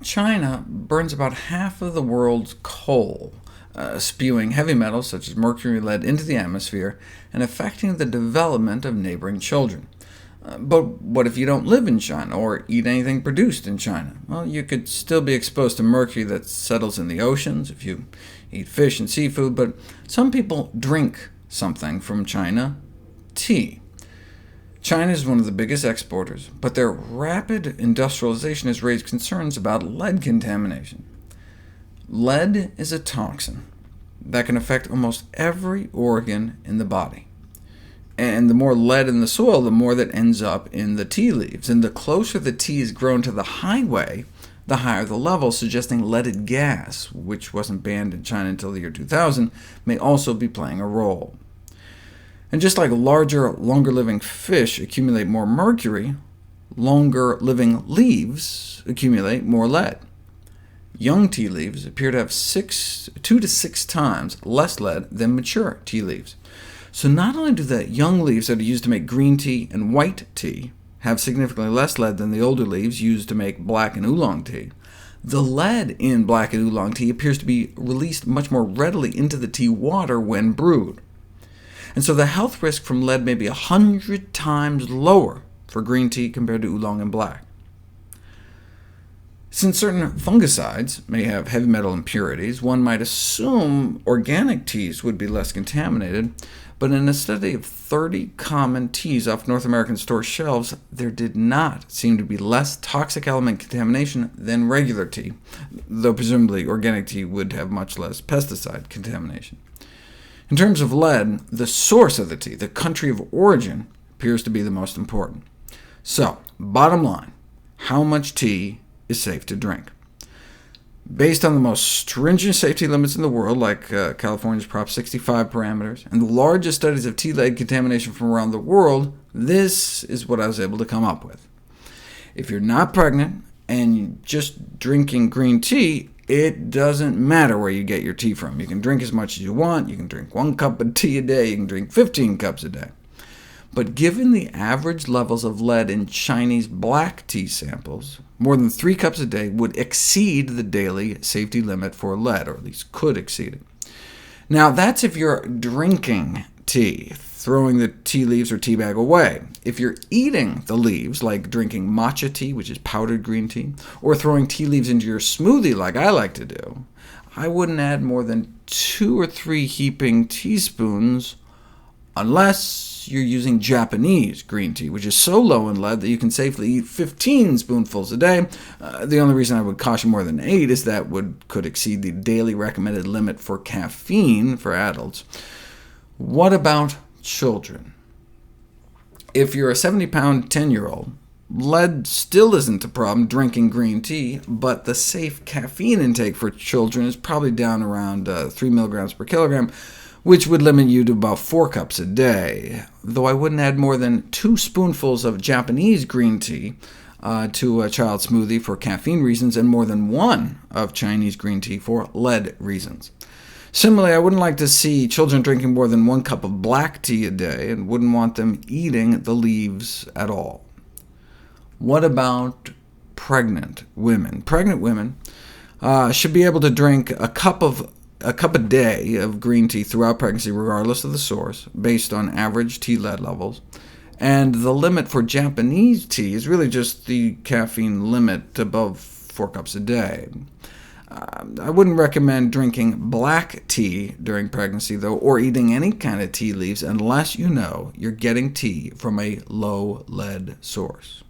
China burns about half of the world's coal, spewing heavy metals such as mercury and lead into the atmosphere, and affecting the development of neighboring children. But what if you don't live in China, or eat anything produced in China? Well, you could still be exposed to mercury that settles in the oceans if you eat fish and seafood, but some people drink something from China: tea. China is one of the biggest exporters, but their rapid industrialization has raised concerns about lead contamination. Lead is a toxin that can affect almost every organ in the body. And the more lead in the soil, the more that ends up in the tea leaves. And the closer the tea is grown to the highway, the higher the level, suggesting leaded gas, which wasn't banned in China until the year 2000, may also be playing a role. And just like larger, longer-living fish accumulate more mercury, longer-living leaves accumulate more lead. Young tea leaves appear to have 2 to 6 times less lead than mature tea leaves. So not only do the young leaves that are used to make green tea and white tea have significantly less lead than the older leaves used to make black and oolong tea, the lead in black and oolong tea appears to be released much more readily into the tea water when brewed. And so the health risk from lead may be 100 times lower for green tea compared to oolong and black. Since certain fungicides may have heavy metal impurities, one might assume organic teas would be less contaminated, but in a study of 30 common teas off North American store shelves, there did not seem to be less toxic element contamination than regular tea, though presumably organic tea would have much less pesticide contamination. In terms of lead, the source of the tea, the country of origin, appears to be the most important. So, bottom line, how much tea is safe to drink? Based on the most stringent safety limits in the world, like California's Prop 65 parameters, and the largest studies of tea lead contamination from around the world, this is what I was able to come up with. If you're not pregnant and you're just drinking green tea, it doesn't matter where you get your tea from. You can drink as much as you want, you can drink 1 cup of tea a day, you can drink 15 cups a day. But given the average levels of lead in Chinese black tea samples, more than 3 cups a day would exceed the daily safety limit for lead, or at least could exceed it. Now, that's if you're drinking tea, throwing the tea leaves or tea bag away. If you're eating the leaves, like drinking matcha tea, which is powdered green tea, or throwing tea leaves into your smoothie like I like to do, I wouldn't add more than 2 or 3 heaping teaspoons, unless you're using Japanese green tea, which is so low in lead that you can safely eat 15 spoonfuls a day. The only reason I would caution more than 8 is that could exceed the daily recommended limit for caffeine for adults. What about children? If you're a 70-pound 10-year-old, lead still isn't a problem drinking green tea, but the safe caffeine intake for children is probably down around 3 milligrams per kilogram, which would limit you to about 4 cups a day, though I wouldn't add more than 2 spoonfuls of Japanese green tea to a child's smoothie for caffeine reasons, and more than 1 of Chinese green tea for lead reasons. Similarly, I wouldn't like to see children drinking more than 1 cup of black tea a day, and wouldn't want them eating the leaves at all. What about pregnant women? Pregnant women should be able to drink a cup a day of green tea throughout pregnancy, regardless of the source, based on average tea lead levels. And the limit for Japanese tea is really just the caffeine limit above 4 cups a day. I wouldn't recommend drinking black tea during pregnancy, though, or eating any kind of tea leaves, unless you know you're getting tea from a low lead source.